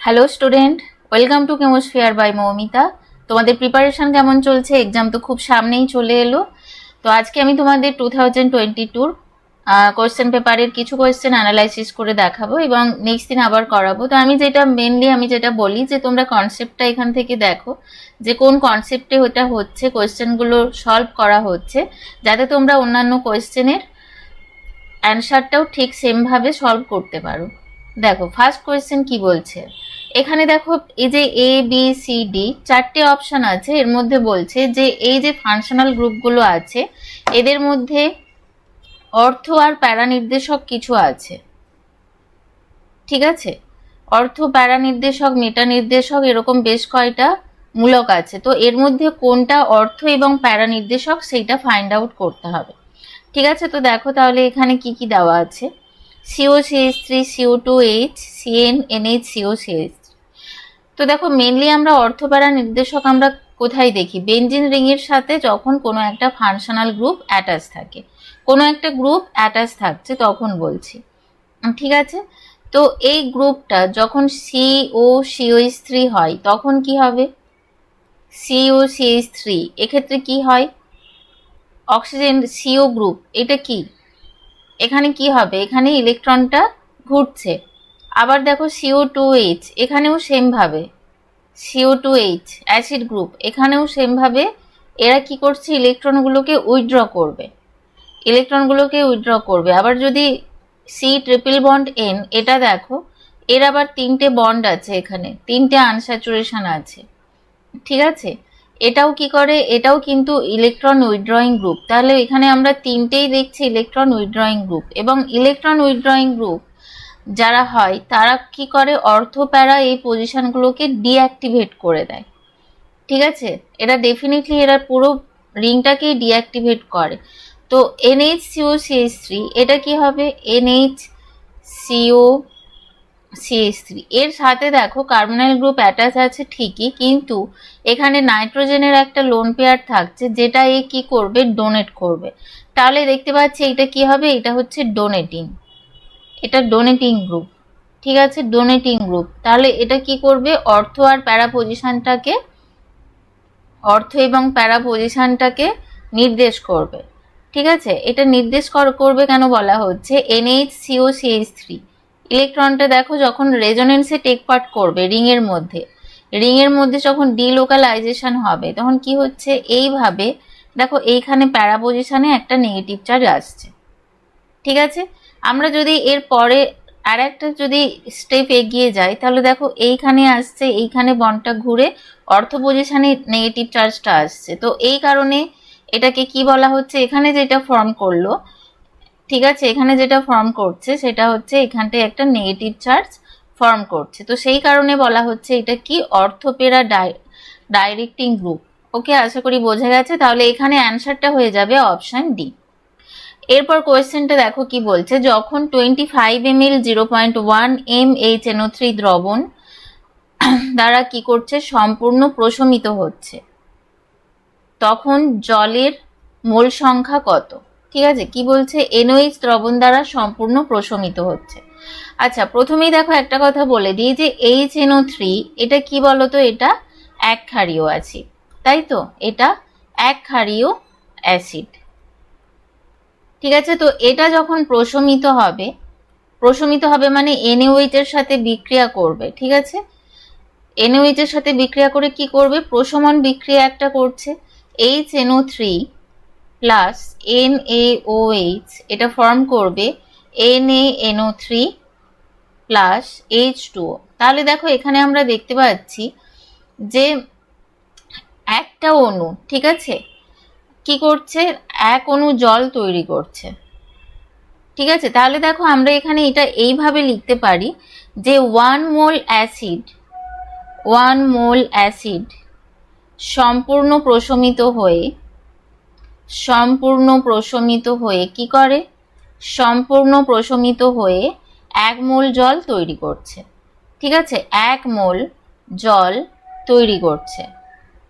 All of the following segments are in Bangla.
Hello student, welcome to Chemosphere by Moumita. তোমাদের প্রিপারেশন কেমন চলছে? এক্সাম তো খুব সামনেই চলে এলো। তো আজকে আমি তোমাদের 2022 কোয়েশ্চেন পেপারের কিছু কোয়েশ্চেন অ্যানালাইসিস করে দেখাবো এবং নেক্সট দিন আবার করাবো। তো আমি যেটা বলি যে তোমরা কনসেপ্টটা এখান থেকে দেখো যে কোন কনসেপ্টে ওটা হচ্ছে, কোয়েশ্চেনগুলো সলভ করা হচ্ছে, যাতে তোমরা অন্যান্য কোয়েশ্চেনের অ্যান্সারটাও ঠিক সেমভাবে সলভ করতে পারো। দেখো ফার্স্ট কোয়েশ্চেন কি বলছে। এখানে দেখো এই যে এ বি সি ডি চারটে অপশন আছে, এর মধ্যে বলছে যে এই যে ফাংশনাল গ্রুপগুলো আছে এদের মধ্যে অর্থ আর প্যারা নির্দেশক কিছু আছে, ঠিক আছে? অর্থ, প্যারা নির্দেশক, মেটা নির্দেশক এরকম বেশ কয়টা মূলক আছে। তো এর মধ্যে কোনটা অর্থ এবং প্যারা নির্দেশক সেইটা ফাইন্ড আউট করতে হবে, ঠিক আছে? তো দেখো তাহলে এখানে কি কি দেওয়া আছে। COCH3, CO2H, CnNH, COCH3। তো দেখো মেনলি আমরা অর্থপ্যারা নির্দেশক আমরা কোথায় দেখি? বেঞ্জিন রিং এর সাথে যখন কোনো একটা ফাংশনাল গ্রুপ অ্যাটাচ থাকে, কোনো একটা গ্রুপ অ্যাটাচ থাকছে তখন বলছি, ঠিক আছে? তো এই গ্রুপটা যখন COCH3 হয় তখন কি হবে? COCH3 এক্ষেত্রে কি হয়? অক্সিজেন CO গ্রুপ, এটা কি? এখানে কি হবে? এখানে ইলেকট্রনটা ঘুরছে। আবার দেখো CO2H, এখানেও সেম ভাবে CO2H অ্যাসিড গ্রুপ, এখানেও সেম ভাবে এরা কি করছে? ইলেকট্রনগুলোকে উইথড্র করবে। আবার যদি C ট্রিপল বন্ড N, এটা দেখো এর আবার তিনটে বন্ড আছে, এখানে তিনটে আনস্যাচুরেশন আছে, ঠিক আছে? এটাও কি করে? এটাও কিন্তু ইলেকট্রন উইথড্রয়িং গ্রুপ। তাহলে এখানে আমরা তিনটেই দেখছি ইলেকট্রন উইথড্রয়িং গ্রুপ। এবং ইলেকট্রন উইথড্রয়িং গ্রুপ যারা হয় তারা কি করে? অর্থ প্যারা এই পজিশনগুলোকে ডিঅ্যাক্টিভেট করে দেয়, ঠিক আছে? এরা ডেফিনেটলি এরা পুরো রিংটাকেই ডিঅ্যাক্টিভেট করে। তো NHCOCH3 এটা কি হবে? NHCOCH3 এর সাথে দেখো কার্বনাইল গ্রুপ অ্যাটাচ আছে ঠিকই, কিন্তু এখানে নাইট্রোজেনের একটা লোন পেয়ার থাকছে যেটা এ কি করবে? ডোনেট করবে। তাহলে দেখতে পাচ্ছি এটা কি হবে? এটা হচ্ছে ডোনেটিং, এটা ডোনেটিং গ্রুপ, ঠিক আছে? Donating group. তাহলে এটা কি করবে? অর্থ আর প্যারা পজিশনটাকে, অর্থ এবং প্যারা পজিশনটাকে নির্দেশ করবে, ঠিক আছে? এটা নির্দেশ করবে কেন বলা হচ্ছে? NHCOCH3 ইলেকট্রনটা দেখো যখন রেজোনেন্সে টেক পার্ট করবে রিংয়ের মধ্যে যখন ডিলোকালাইজেশন হবে তখন কি হচ্ছে? এইভাবে দেখো এইখানে প্যারা পজিশনে একটা নেগেটিভ চার্জ আসছে, ঠিক আছে? আমরা যদি এর পরে আর একটা যদি স্টেপ এগিয়ে যাই তাহলে দেখো এইখানে আসছে, এইখানে বন্ডটা ঘুরে অর্থ পজিশনে নেগেটিভ চার্জটা আসছে। তো এই কারণে এটাকে কি বলা হচ্ছে? এখানে যেটা ফর্ম করলো, ঠিক আছে, এখানে যেটা ফর্ম করছে সেটা হচ্ছে এখানটায় একটা নেগেটিভ চার্জ ফর্ম করছে। তো সেই কারণে বলা হচ্ছে এটা কি? অর্থপেরা ডাইরেক্টিং গ্রুপ। ওকে, আশা করি বোঝা গেছে। তাহলে এখানে অ্যান্সারটা হয়ে যাবে অপশন ডি। এরপর কোয়েশ্চেনটা দেখো কি বলছে। যখন 25 ml 0.1 mHNO3 দ্রবণ দ্বারা কি করছে? সম্পূর্ণ প্রশমিত হচ্ছে, তখন জলের মোল সংখ্যা কত? ঠিক আছে, কি বলছে? NOH দ্রবণ দ্বারা সম্পূর্ণ প্রশমিত হচ্ছে। আচ্ছা, প্রথমেই দেখো একটা কথা বলে দিই যে HNO3 এটা কি বলতো? এটা এক ক্ষারীয় অ্যাসিড, তাই তো? এটা এক ক্ষারীয় অ্যাসিড, ঠিক আছে? তো এটা যখন প্রশমিত হবে মানে NaOH এর সাথে বিক্রিয়া করবে, ঠিক আছে? NaOH এর সাথে বিক্রিয়া করে কি করবে? প্রশমন বিক্রিয়া একটা করছে। HNO3 প্লাস NaOH এটা ফর্ম করবে NaNO3 প্লাস H2O। তাহলে দেখো এখানে আমরা দেখতে পাচ্ছি যে একটা অণু, ঠিক আছে, কি করছে? এক অণু জল তৈরি করছে, ঠিক আছে? তাহলে দেখো আমরা এখানে এটা এইভাবে লিখতে পারি যে 1 মোল অ্যাসিড সম্পূর্ণ প্রশমিত হয়ে কি করে? সম্পূর্ণ প্রশমিত হয়ে 1 মোল জল তৈরি করছে, ঠিক আছে? 1 মোল জল তৈরি করছে।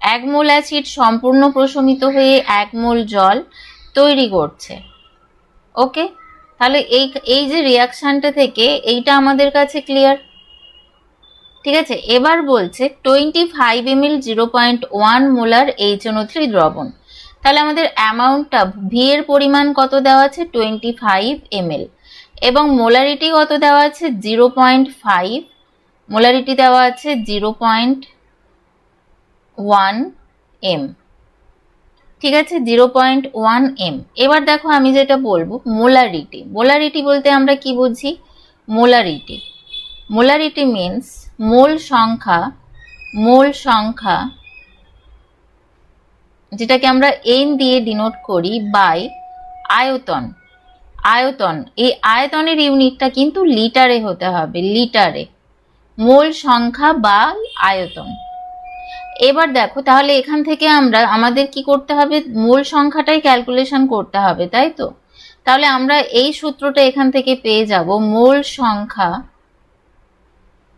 1 মোল অ্যাসিড সম্পূর্ণ প্রশমিত হয়ে 1 মোল জল তৈরি করছে। ওকে, তাহলে এই যে রিয়াকশনটা থেকে এইটা আমাদের কাছে ক্লিয়ার। ঠিক আছে, এবার বলছে 25 ml 0.1 মোলার HNO3 দ্রবণ। তাহলে আমাদের অ্যামাউন্টটা ভি এর পরিমাণ কত দেওয়া আছে 25 ml এবং মোলারিটি কত দেওয়া আছে 0.5, মোলারিটি দেওয়া আছে 0.1 m। ঠিক আছে, 0.1 m। এবার দেখো আমি যেটা বলবো মোলারিটি, মোলারিটি বলতে আমরা কি বুঝি? মোলারিটি, মোলারিটি মিন্স মোল সংখ্যা যেটাকে আমরা n দিয়ে ডিনোট করি বাই আয়তন। এই আয়তনের ইউনিটটা কিন্তু লিটারে হতে হবে, লিটারে, মোল সংখ্যা বা আয়তন। এবার দেখো তাহলে এখান থেকে আমাদের কি করতে হবে? মোল সংখ্যাটাই ক্যালকুলেশন করতে হবে, তাই তো? তাহলে আমরা এই সূত্রটা এখান থেকে পেয়ে যাব, মোল সংখ্যা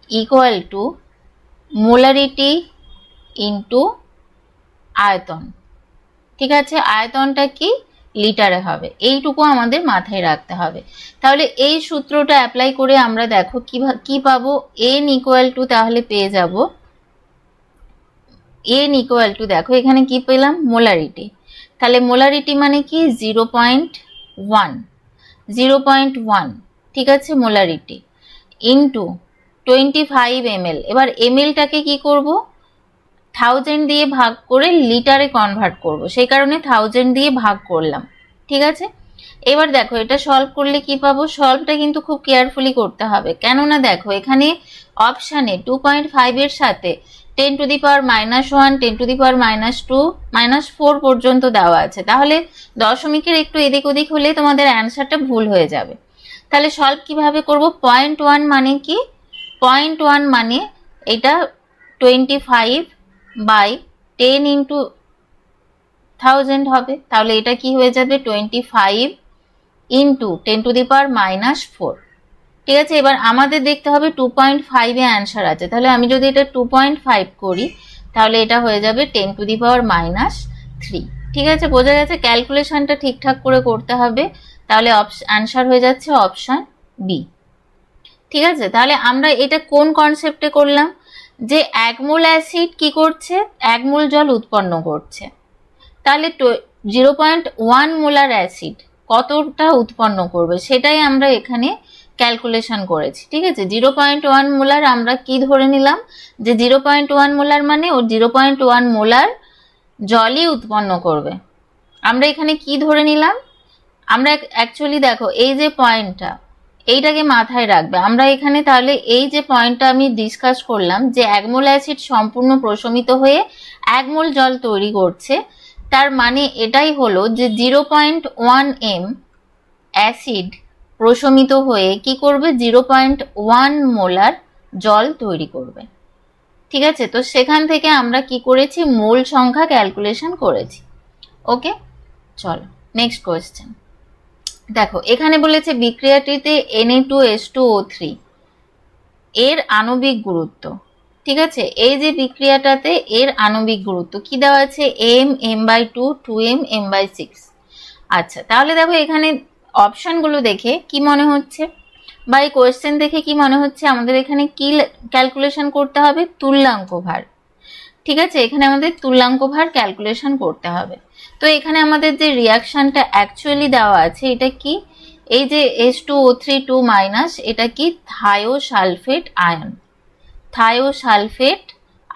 ইকুয়াল টু মোলারিটি ইন্টু আয়তন। ঠিক আছে, আয়তনটা কি লিটারে হবে, এইটুকু আমাদের মাথায় রাখতে হবে। তাহলে এই সূত্রটা অ্যাপ্লাই করে আমরা দেখো কি পাবো, n ইকুয়াল টু, তাহলে পেয়ে যাব n ইকুয়াল টু, দেখো এখানে কি পেলাম মোলারিটি, তাহলে মোলারিটি মানে কি 0.1, ঠিক আছে, মোলারিটি ইন্টু 25 ml। এবার mlটাকে কি করব, 1000 দিয়ে ভাগ করে লিটারে কনভার্ট করব, সেই কারণে 1000 দিয়ে ভাগ করলাম। ঠিক আছে, এবার দেখো এটা সলভ করলে কি পাবো, সলভটা কিন্তু খুব কেয়ারফুলি করতে হবে, কেননা দেখো এখানে অপশানে 2.5 এর সাথে 10 to the power -1, 10 to the পাওয়ার -2, -4 পর্যন্ত দেওয়া আছে। তাহলে দশমিকের একটু এদিক ওদিক হলে তোমাদের অ্যান্সারটা ভুল হয়ে যাবে। তাহলে সলভ কিভাবে করব, 0.1 মানে কি, 0.1 মানে এটা 25 বাই 10 ইন্টু 1000 হবে। তাহলে এটা কি হয়ে যাবে 25 ইন্টু 10 টু দি পাওয়ার -4। ঠিক আছে, এবার আমাদের দেখতে হবে 2.5 এ অ্যান্সার আছে, তাহলে আমি যদি এটা 2.5 করি তাহলে এটা হয়ে যাবে 10 টু দি পাওয়ার -3। ঠিক আছে, বোঝা গেছে, ক্যালকুলেশনটা ঠিকঠাক করে করতে হবে। তাহলে অ্যান্সার হয়ে যাচ্ছে অপশন বি। ঠিক আছে, তাহলে আমরা এটা কোন কনসেপ্টে করলাম, যে 1 মোল অ্যাসিড কি করছে, 1 মোল জল উৎপন্ন করছে, তাহলে 0.1 মোলার অ্যাসিড কতটা উৎপন্ন করবে সেটাই আমরা এখানে ক্যালকুলেশন করেছি। ঠিক আছে, 0.1 মোলার আমরা কি ধরে নিলাম, যে 0.1 মোলার মানে ও 0.1 মোলার জলই উৎপন্ন করবে। আমরা এখানে কি ধরে নিলাম, আমরা অ্যাকচুয়ালি দেখো এই যে পয়েন্টটা, এইটাকে মাথায় রাখবে। আমরা এখানে তাহলে এই যে পয়েন্টটা আমি ডিসকাস করলাম, যে 1 মোল অ্যাসিড সম্পূর্ণ প্রশমিত হয়ে 1 মোল জল তৈরি করছে, তার মানে এটাই হলো যে 0.1 m অ্যাসিড প্রশমিত হয়ে কি করবে, 0.1 মোলার জল তৈরি করবে। ঠিক আছে, তো সেখান থেকে আমরা কি করেছি, মোল সংখ্যা ক্যালকুলেশন করেছি। ওকে, চলো নেক্সট কোয়েশ্চেন। দেখো এখানে বলেছে বিক্রিয়াটিতে Na2H2O3 এর আণবিক গুরুত্ব। ঠিক আছে, এই যে বিক্রিয়াটাতে এর আণবিক গুরুত্ব কি দেওয়া আছে, m/2, 2m, m/6। আচ্ছা, তাহলে দেখো এখানে অপশনগুলো দেখে কি মনে হচ্ছে, বা এই কোয়েশ্চেন দেখে কি মনে হচ্ছে, আমাদের এখানে কি ক্যালকুলেশন করতে হবে, তুল্যাঙ্ক ভার। ঠিক আছে, এখানে আমাদের তুল্যাঙ্ক ভার ক্যালকুলেশন করতে হবে। তো এখানে আমাদের যে রিয়াকশনটা অ্যাকচুয়ালি দেওয়া আছে এটা কি, এই যে H2O3 এটা কি থায়োসালফেট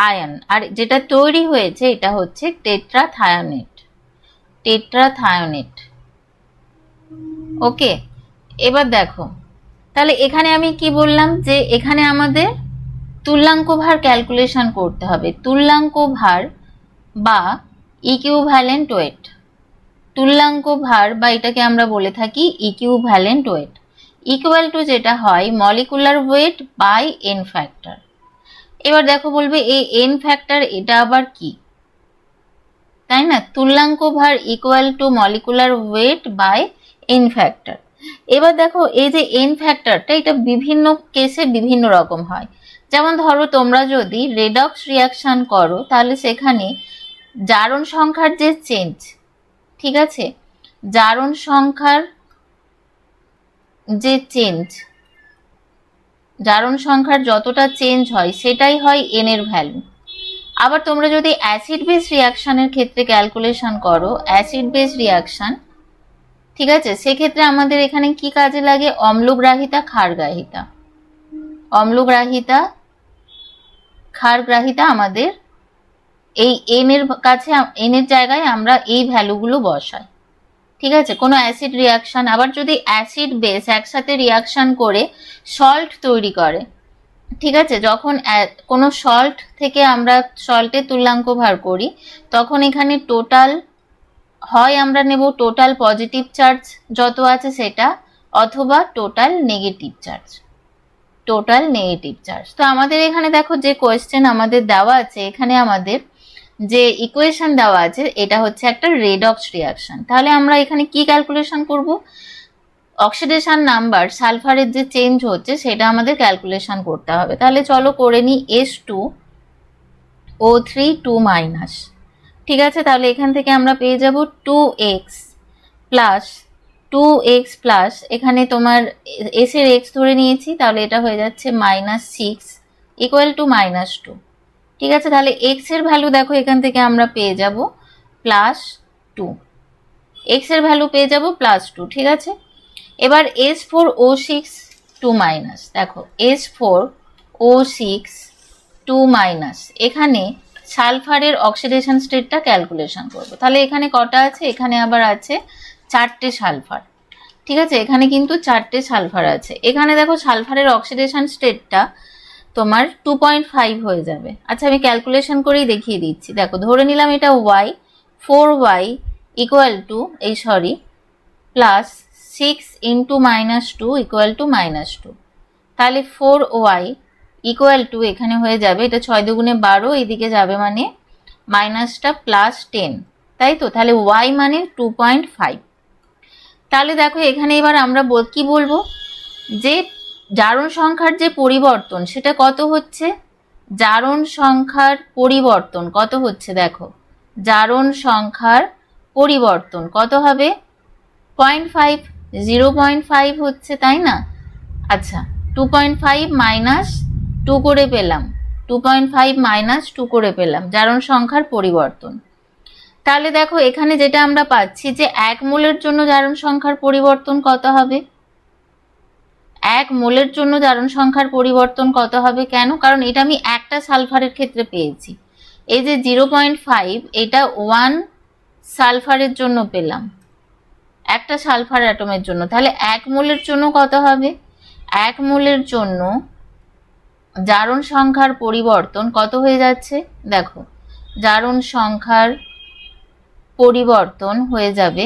আয়ন, আর যেটা তৈরি হয়েছে এটা হচ্ছে টেট্রাথায়োনেট। ওকে, এবার দেখো তাহলে এখানে আমি কি বললাম, যে এখানে আমাদের তুল্যাঙ্ক ভার ক্যালকুলেশন করতে হবে, তুল্যাঙ্ক ভার বা ইকুইভ্যালেন্ট ওয়েট, তুল্যাঙ্ক ভার বা এটাকে আমরা বলে থাকি ইকুইভ্যালেন্ট ওয়েট, ইকুয়াল টু যেটা হয় molecular weight by N factor. এবার দেখো বলবে এই এন ফ্যাক্টর এটা আবার কি, তাই না, তুল্যাঙ্ক ভার equal to molecular weight by N factor. এবার দেখো এই যে এন ফ্যাক্টরটা এটা বিভিন্ন কেসে বিভিন্ন রকম হয়। যেমন ধরো তোমরা যদি রেডক্স রিয়াকশন করো তাহলে সেখানে জারণ সংখ্যার যে চেঞ্জ, ঠিক আছে, জারণ সংখ্যার যে চেঞ্জ জারণ সংখ্যার যতটা চেঞ্জ হয় সেটাই হয় এন এর ভ্যালু। আবার তোমরা যদি অ্যাসিড বেস রিয়াকশনের ক্ষেত্রে ক্যালকুলেশন করো, অ্যাসিড বেস রিয়াকশন, ঠিক আছে, সেক্ষেত্রে আমাদের এখানে কি কাজে লাগে? অম্লগ্রাহিতা ক্ষারগ্রাহিতা, অম্লগ্রাহিতা ক্ষারগ্রাহিতা আমাদের এই এন এর কাছে, এন এর জায়গায় আমরা এই ভ্যালুগুলো বসাই। ঠিক আছে, কোনো অ্যাসিড রিয়াকশন, আবার যদি অ্যাসিড বেস একসাথে রিয়াকশন করে সল্ট তৈরি করে, ঠিক আছে, যখন কোনো সল্ট থেকে আমরা সল্টের তুল্যাঙ্ক ভার করি, তখন এখানে টোটাল হয় আমরা নেব টোটাল পজিটিভ চার্জ যত আছে সেটা, অথবা total negative charge, total negative charge. তো আমাদের এখানে দেখো যে কোয়েশ্চেন আমাদের দেওয়া আছে, এখানে আমাদের যে ইকুয়েশন দেওয়া আছে এটা হচ্ছে একটা রেডক্স রিয়াকশন। তাহলে আমরা এখানে কি ক্যালকুলেশন করব? অক্সিডেশন নাম্বার, সালফারের যে চেঞ্জ হচ্ছে সেটা আমাদের ক্যালকুলেশন করতে হবে। তাহলে চলো করে নিই H2O3 2-, ঠিক আছে। তাহলে এখান থেকে আমরা পেয়ে যাব 2x প্লাস 2x প্লাস, এখানে তোমার s এর x ধরে নিয়েছি, তাহলে এটা হয়ে যাচ্ছে -6 ইকুয়াল টু -2। ঠিক আছে, তাহলে x এর ভ্যালু দেখো এখান থেকে আমরা পেয়ে যাব +2, x এর ভ্যালু পেয়ে যাব +2। ঠিক আছে, এবার S4O6 2-, দেখো S4O6 2-, এখানে সালফারের অক্সিডেশন স্টেটটা ক্যালকুলেশন করব। তাহলে এখানে কটা আছে? এখানে আবার আছে 4টে সালফার। ঠিক আছে, এখানে কিন্তু 4টে সালফার আছে। এখানে দেখো সালফারের অক্সিডেশন স্টেটটা তোমার 2.5 হয়ে যাবে। আচ্ছা, আমি ক্যালকুলেশন করেই দেখিয়ে দিচ্ছি। দেখো ধরে নিলাম এটা y, 4y equal to plus 6 into -2 equal to -2। তাহলে 4y ইকুয়াল টু এখানে হয়ে যাবে, এটা 6 দুগুণে 12, এইদিকে যাবে মানে মাইনাসটা +10, তাই তো? তাহলে y মানে 2.5। তাহলে দেখো এখানে এবার আমরা কি বলবো, যে জারণ সংখ্যার যে পরিবর্তন সেটা কত হচ্ছে? জারণ সংখ্যার পরিবর্তন কত হচ্ছে? দেখো জারণ সংখ্যার পরিবর্তন কত হবে? 0.5, 0.5 হচ্ছে, তাই না? আচ্ছা, 2.5 মাইনাস 2 করে পেলাম, 2.5 মাইনাস 2 করে পেলাম জারণ সংখ্যার পরিবর্তন। তাহলে দেখো এখানে যেটা আমরা পাচ্ছি যে 1 মোলের জন্য জারণ সংখ্যার পরিবর্তন কত হবে? 1 মোলের জন্য জারণ সংখ্যার পরিবর্তন কত হবে? কেন? কারণ এটা আমি একটা সালফারের ক্ষেত্রে পেয়েছি। এই যে 0.5, এটা 1 সালফারের জন্য পেলাম, একটা সালফার অ্যাটমের জন্য। তাহলে 1 মোলের জন্য কত হবে? 1 মোলের জন্য জারণ সংখ্যার পরিবর্তন কত হয়ে যাচ্ছে? দেখো জারণ সংখ্যার পরিবর্তন হয়ে যাবে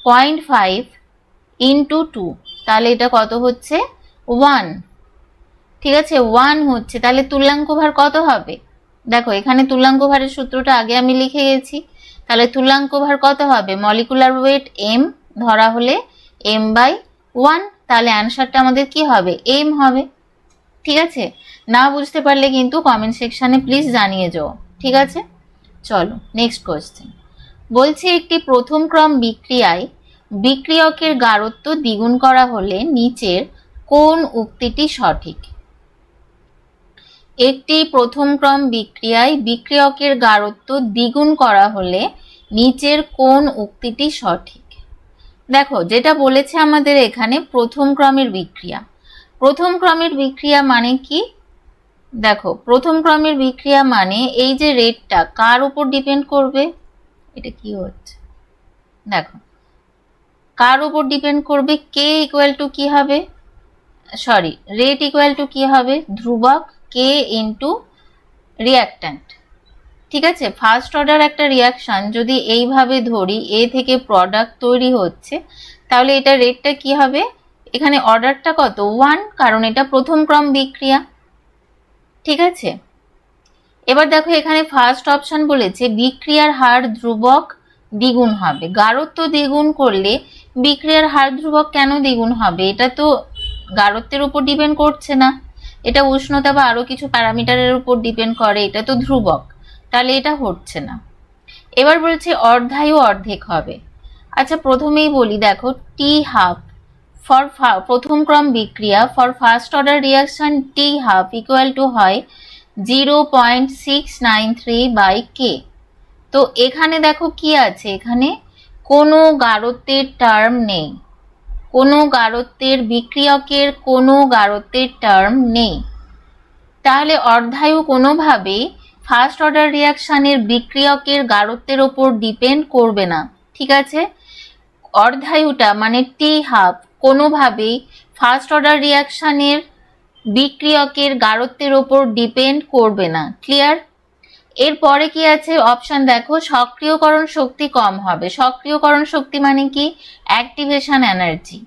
0.5 ইন্টু 2, তাহলে এটা কত হচ্ছে? 1। ঠিক আছে, 1 হচ্ছে। তাহলে তুল্যাঙ্ক ভার কত হবে? দেখো এখানে তুল্যাঙ্ক ভারের সূত্রটা আগে আমি লিখে গেছি। তাহলে তুল্যাঙ্ক ভার কত হবে? মলিকুলার ওয়েট m ধরা হলে m/1, তাহলে অ্যান্সারটা আমাদের কি হবে? m হবে। ঠিক আছে, না বুঝতে পারলে কিন্তু কমেন্ট সেকশনে প্লিজ জানিয়ে যাও। ঠিক আছে, চলো নেক্সট কোয়েশ্চেন। বলছে একটি প্রথম ক্রম বিক্রিয়ায় বিক্রিয়কের গাঢ়ত্ব দ্বিগুণ করা হলে নিচের কোন উক্তিটি সঠিক? একটি প্রথম ক্রম বিক্রিয়ায় বিক্রিয়কের গাঢ়ত্ব দ্বিগুণ করা হলে নিচের কোন উক্তিটি সঠিক? দেখো যেটা বলেছে আমাদের এখানে প্রথম ক্রমের বিক্রিয়া। প্রথম ক্রমের বিক্রিয়া মানে কি? দেখো প্রথম ক্রমের বিক্রিয়া মানে এই যে রেটটা কার উপর ডিপেন্ড করবে? এটা কি হচ্ছে? দেখো কার উপর ডিপেন্ড করবে? কে ইকুয়াল টু কি হবে? রেট ইকুয়াল টু কি হবে? ধ্রুবক কে ইন্টু রিয়াক্ট্যান্ট। ঠিক আছে, ফার্স্ট অর্ডার একটা রিয়াকশন যদি এইভাবে ধরি, এ থেকে প্রোডাক্ট তৈরি হচ্ছে, তাহলে এটা রেটটা কি হবে? এখানে অর্ডারটা কত? 1, কারণ এটা প্রথম ক্রম বিক্রিয়া। ঠিক আছে, এবার দেখো এখানে ফার্স্ট অপশন বলেছে বিক্রিয়ার হার ধ্রুবক দ্বিগুণ হবে। গাঢ়ত্ব দ্বিগুণ করলে বিক্রিয়ার হার ধ্রুবক কেন দ্বিগুণ হবে? এটা তো গাঢ়ত্বের উপর ডিপেন্ড করছে না, এটা উষ্ণতা বা আরো কিছু প্যারামিটারের উপর ডিপেন্ড করে, এটা তো ধ্রুবক, তাহলে এটা হচ্ছে না। এবার বলছে অর্ধায়ু অর্ধেক হবে। আচ্ছা প্রথমেই বলি, দেখো T half ফর প্রথম ক্রম বিক্রিয়া for first order reaction T half equal to হয় 0.693/K। তো এখানে দেখো কি আছে, এখানে কোনো গাঢ়ত্বের টার্ম নেই, কোনো গাঢ়ত্বের বিক্রিয়কের কোনো গাঢ়ত্বের টার্ম নেই। তাহলে অর্ধায়ু কোনোভাবেই ফার্স্ট অর্ডার রিয়াকশানের বিক্রিয়কের গাঢ়ত্বের ওপর ডিপেন্ড করবে না, ঠিক আছে। অর্ধায়ুটা মানে টি হাফ কোনোভাবেই ফার্স্ট অর্ডার রিয়াকশানের বিক্রিয়কের গাঢ়ত্বের ওপর ডিপেন্ড করবে না, ক্লিয়ার। এরপরে কি আছে অপশন দেখো, সক্রিয়করণ শক্তি কম হবে। সক্রিয়করণ শক্তি মানে কি, অ্যাক্টিভেশন এনার্জি,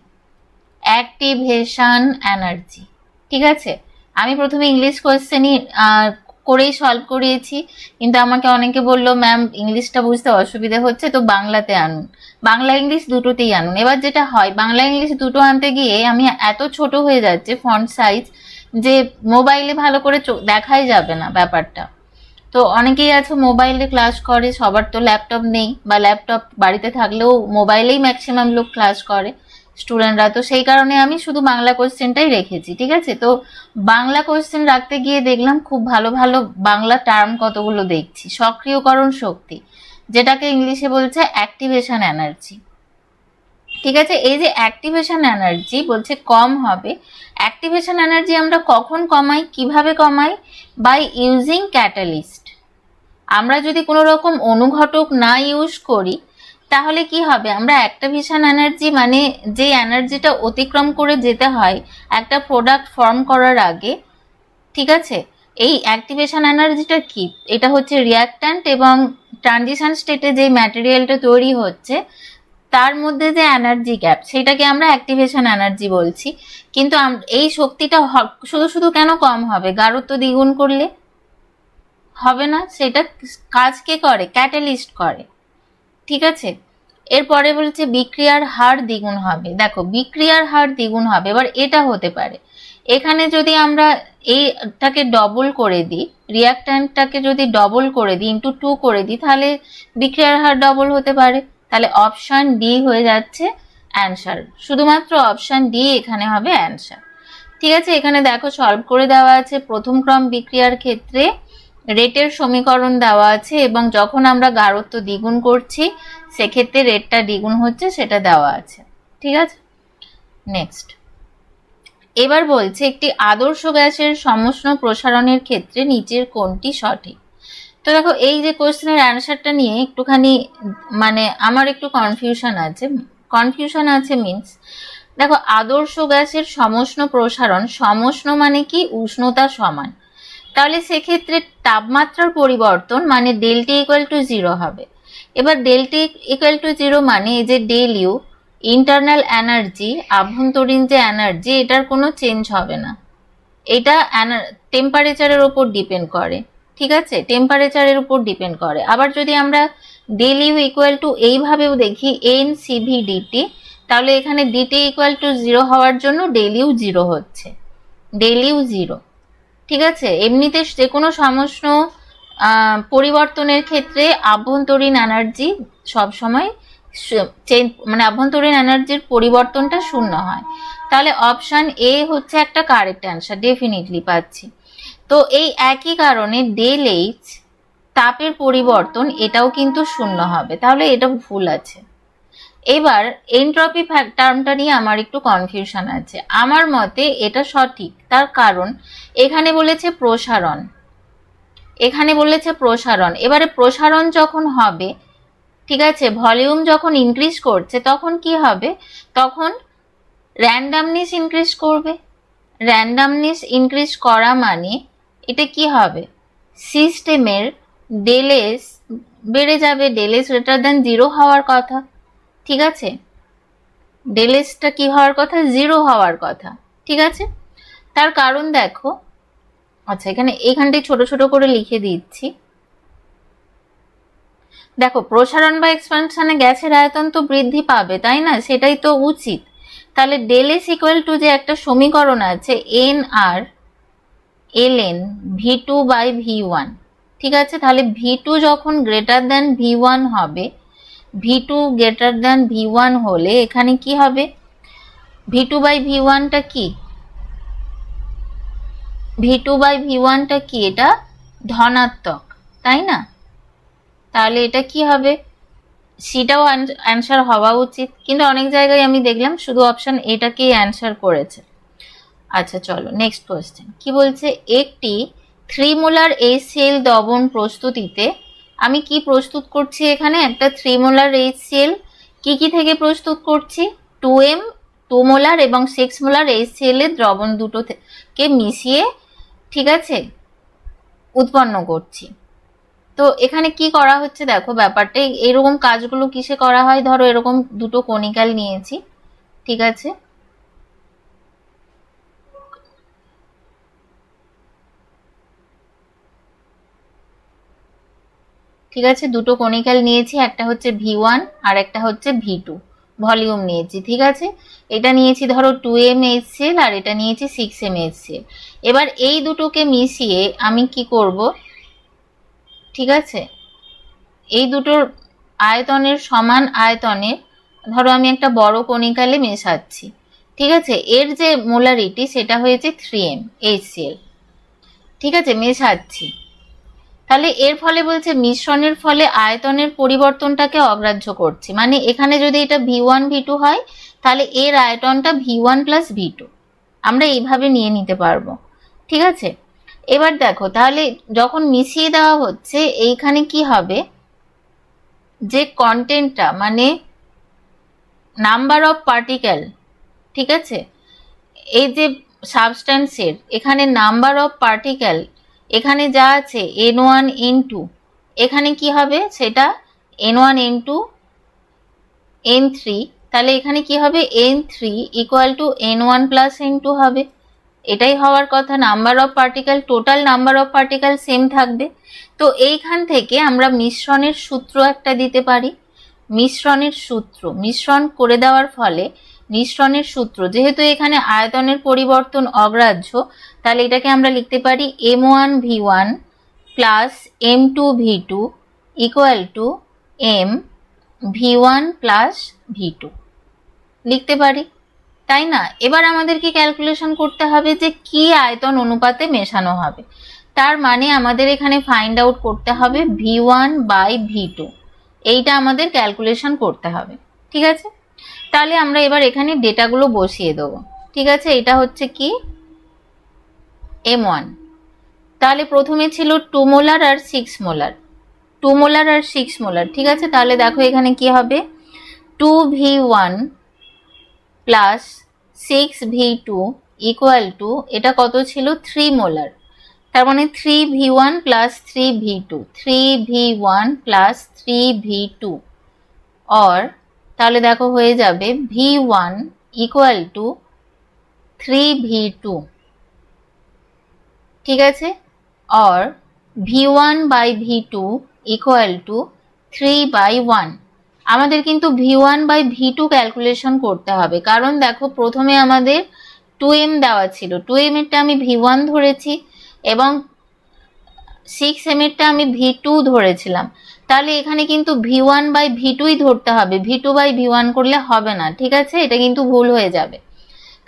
অ্যাক্টিভেশন এনার্জি, ঠিক আছে। আমি প্রথমে ইংলিশ কোয়েশ্চেনই করেই সলভ করিয়েছি, কিন্তু আমাকে অনেকে বললো ম্যাম ইংলিশটা বুঝতে অসুবিধা হচ্ছে, তো বাংলাতে আনুন। বাংলা ইংলিশ দুটোতেই আনুন। এবার যেটা হয়, বাংলা ইংলিশ দুটো আনতে গিয়ে আমি এত ছোট হয়ে যাচ্ছে ফন্ট সাইজ, যে মোবাইলে ভালো করে দেখাই যাবে না ব্যাপারটা। তো অনেকেই আছে মোবাইলে ক্লাস করে, সবার তো ল্যাপটপ নেই, বা ল্যাপটপ বাড়িতে থাকলেও মোবাইলেই ম্যাক্সিমাম লোক ক্লাস করে স্টুডেন্টরা। তো সেই কারণে আমি শুধু বাংলা কোশ্চেনটাই রেখেছি, ঠিক আছে। তো বাংলা কোশ্চেন রাখতে গিয়ে দেখলাম খুব ভালো ভালো বাংলা টার্ম কতগুলো দেখছি। সক্রিয়করণ শক্তি, যেটাকে ইংলিশে বলছে অ্যাক্টিভেশন এনার্জি, ঠিক আছে। এই যে অ্যাক্টিভেশন এনার্জি বলছে কম হবে, অ্যাক্টিভেশন এনার্জি আমরা কখন কমাই, কিভাবে কমাই, বাই ইউজিং ক্যাটালিস্ট। আমরা যদি কোনো রকম অনুঘটক না ইউজ করি তাহলে কি হবে, আমরা অ্যাক্টিভেশন এনার্জি মানে যে এনার্জিটা অতিক্রম করে যেতে হয় একটা প্রোডাক্ট ফর্ম করার আগে, ঠিক আছে। এই অ্যাক্টিভেশন এনার্জিটা কি, এটা হচ্ছে রিয়াক্ট্যান্ট এবং ট্রানজিশন স্টেটে যে ম্যাটেরিয়ালটা তৈরি হচ্ছে তার মধ্যে যে এনার্জি গ্যাপ, সেটাকে আমরা অ্যাক্টিভেশন এনার্জি বলছি। কিন্তু এই শক্তিটা শুধু শুধু কেন কম হবে, গাঢ়ত্ব দ্বিগুণ করলে হবে না, সেটা কাজ কে করে, ক্যাটালিস্ট করে, ঠিক আছে। এরপরে বলছে বিক্রিয়ার হার দ্বিগুণ হবে। দেখো বিক্রিয়ার হার দ্বিগুণ হবে, এবার এটা হতে পারে এখানে যদি আমরা এইটাকে ডবল করে দিই, রিয়াক্ট্যান্টটাকে যদি ডবল করে দিই, ইন্টু 2 করে দিই, তাহলে বিক্রিয়ার হার ডবল হতে পারে। তাহলে অপশন ডি হয়ে যাচ্ছে অ্যান্সার, শুধুমাত্র অপশন ডি এখানে হবে অ্যান্সার, ঠিক আছে। এখানে দেখো সলভ করে দেওয়া আছে, প্রথম ক্রম বিক্রিয়ার ক্ষেত্রে রেটের সমীকরণ দেওয়া আছে এবং যখন আমরা গাঢ়ত্ব দ্বিগুণ করছি সেক্ষেত্রে রেটটা দ্বিগুণ হচ্ছে সেটা দেওয়া আছে, ঠিক আছে। নেক্সট, এবার বলছে একটি আদর্শ গ্যাসের সমষ্ণ প্রসারণের ক্ষেত্রে নিচের কোনটি সঠিক। তো দেখো এই যে কোশ্চেনের অ্যান্সারটা নিয়ে একটুখানি মানে আমার একটু কনফিউশন আছে মিন্স, দেখো আদর্শ গ্যাসের সমষ্ণ প্রসারণ, সমষ্ণ মানে কি উষ্ণতা সমান, তাহলে সেক্ষেত্রে তাপমাত্রার পরিবর্তন মানে ডেল্টা ইকুয়াল টু 0 হবে। এবার ডেল্টা ইকুয়াল টু 0 মানে এই যে ডেল ইউ ইন্টারনাল এনার্জি, আভ্যন্তরীণ যে এনার্জি, এটার কোনো চেঞ্জ হবে না, এটা টেম্পারেচারের উপর ডিপেন্ড করে, ঠিক আছে, টেম্পারেচারের উপর ডিপেন্ড করে। আবার যদি আমরা ডেল ইউ ইকুয়াল টু এইভাবেও দেখি এন সিভি ডিটি, তাহলে এখানে ডিটি ইকুয়াল টু 0 হওয়ার জন্য ডেল ইউ 0 হচ্ছে, ডেল ইউ 0, ঠিক আছে। এমনিতে যে কোনো সমষ্ণ পরিবর্তনের ক্ষেত্রে আভ্যন্তরীণ এনার্জি সবসময় মানে আভ্যন্তরীণ এনার্জির পরিবর্তনটা শূন্য হয়। তাহলে অপশন এ হচ্ছে একটা কারেক্ট অ্যান্সার, ডেফিনিটলি পাচ্ছি। তো এই একই কারণে ডেল এইচ তাপের পরিবর্তন এটাও কিন্তু শূন্য হবে, তাহলে এটা ভুল আছে। এবার এনট্রপি টার্মটা নিয়ে আমার একটু কনফিউশন আছে। আমার মতে এটা সঠিক, তার কারণ এখানে বলেছে প্রসারণ, এখানে বলেছে প্রসারণ। এবারে প্রসারণ যখন হবে, ঠিক আছে, ভলিউম যখন ইনক্রিজ করছে তখন কি হবে, তখন র্যান্ডামনেস ইনক্রিজ করবে। র্যান্ডামনেস ইনক্রিজ করা মানে এটা কি হবে, সিস্টেমের ডেলেস বেড়ে যাবে, ডেলেস গ্রেটার দ্যান 0 হওয়ার কথা, ঠিক আছে, ডেলেসটা কি হওয়ার কথা, 0 হওয়ার কথা, ঠিক আছে। তার কারণ দেখো, আচ্ছা এখানটায় ছোট ছোট করে লিখে দিচ্ছি। দেখো প্রসারণ বা এক্সপানশনে গ্যাসের আয়তন তো বৃদ্ধি পাবে, তাই না, সেটাই তো উচিত। তাহলে ডেল এস ইকুয়াল টু যে একটা সমীকরণ আছে N R L N V two by V one, ঠিক আছে। তাহলে ভি টু যখন গ্রেটার দ্যান ভি ওয়ান হবে, V two greater than V one হলে এখানে কি হবে, V2/V1টা কি, V2/V1টা কি, এটা ধনাত্মক, তাই না? তাহলে এটা কি হবে, সেটাও অ্যান্সার হওয়া উচিত, কিন্তু অনেক জায়গায় আমি দেখলাম শুধু অপশন এটাকেই অ্যান্সার করেছে। আচ্ছা চলো নেক্সট কোয়েশ্চেন কি বলছে, একটি 3 মোলার HCl দ্রবণ প্রস্তুতিতে আমি কি প্রস্তুত করছি, এখানে একটা 3 মোলার HCl কি কি থেকে প্রস্তুত করছি, 2m 2 মোলার এবং 6 মোলার HCl এর দ্রবণ দুটো কে মিশিয়ে, ঠিক আছে, উৎপন্ন করছি। তো এখানে কি করা হচ্ছে দেখো, ব্যাপারটা এরকম কাজগুলো কিসে করা হয়, ধরো এরকম দুটো কনিক্যাল নিয়েছি, ঠিক আছে, ঠিক আছে, দুটো কনিক্যাল নিয়েছি, একটা হচ্ছে V1 আর একটা হচ্ছে V2 ভলিউম নিয়েছি, ঠিক আছে, এটা নিয়েছি ধরো 2m HCl আর এটা নিয়েছি 6m HCl। এবার এই দুটোকে মিশিয়ে আমি কি করব, ঠিক আছে, এই দুটোর আয়তনের সমান আয়তনের, ধরো আমি একটা বড় কনিক্যালে মেশাচ্ছি, ঠিক আছে, এর যে মোলারিটি সেটা হয়েছে 3m HCl, ঠিক আছে, মেশাচ্ছি। তাহলে এর ফলে বলছে মিশ্রণের ফলে আয়তনের পরিবর্তনটাকে অগ্রাহ্য করছি, মানে এখানে যদি এটা V1 V2 হয় তাহলে এর আয়তনটা V1 প্লাস V2, আমরা এইভাবে নিয়ে নিতে পারবো, ঠিক আছে। এবার দেখো তাহলে যখন মিশিয়ে দেওয়া হচ্ছে এইখানে কি হবে, যে কন্টেন্টটা মানে নাম্বার অফ পার্টিকেল, ঠিক আছে, এই যে সাবস্ট্যান্সের এখানে নাম্বার অফ পার্টিকেল এখানে যা আছে n1 n2, এখানে কি হবে সেটা n1 n2 n3, তাহলে এখানে কি হবে n3 equal to n1 plus n2 হবে, এটাই হওয়ার কথা, number of particle, total number of particle same থাকবে। তো এইখান থেকে আমরা মিশ্রণের সূত্র একটা দিতে পারি, মিশ্রণের সূত্র, মিশ্রণ করে দেওয়ার ফলে মিশ্রণের সূত্র, যেহেতু এখানে আয়তনের পরিবর্তন অগ্রাহ্য, তাহলে এটাকে আমরা লিখতে পারি m1 v1 plus m2 v2 equal to m v1 plus v2 লিখতে পারি, তাই না? এবার আমাদেরকে ক্যালকুলেশন করতে হবে যে কি আয়তন অনুপাতে মেশানো হবে, তার মানে আমাদের এখানে ফাইন্ড আউট করতে হবে v1/v2, এইটা আমাদের ক্যালকুলেশন করতে হবে, ঠিক আছে। তাহলে আমরা এবার এখানে ডেটাগুলো বসিয়ে দেবো, ঠিক আছে, এটা হচ্ছে কি m1, তাহলে প্রথমে ছিল 2 মোলার আর 6 মোলার, 2 মোলার আর 6 মোলার, ঠিক আছে, তাহলে দেখো এখানে কি হবে 2v1 plus 6v2 equal to, এটা কত ছিল 3 মোলার, তার মানে 3v1 plus 3v2, 3v1 plus 3v2 और তাহলে দেখো হয়ে যাবে v1 ইকুয়াল টু 3v2, ঠিক আছে, और v1/v2 ইকুয়াল টু 3/1। আমাদের কিন্তু v1/v2 ক্যালকুলেশন করতে হবে, কারণ দেখো প্রথমে আমাদের 2m দেওয়া ছিল, 2m এরটা আমি v1 ধরেছি এবং 6m এরটা আমি v2 ধরেছিলাম, তাহলে এখানে কিন্তু v1/v2ই ধরতে হবে, v2/v1 করলে হবে না, ঠিক আছে, এটা কিন্তু ভুল হয়ে যাবে,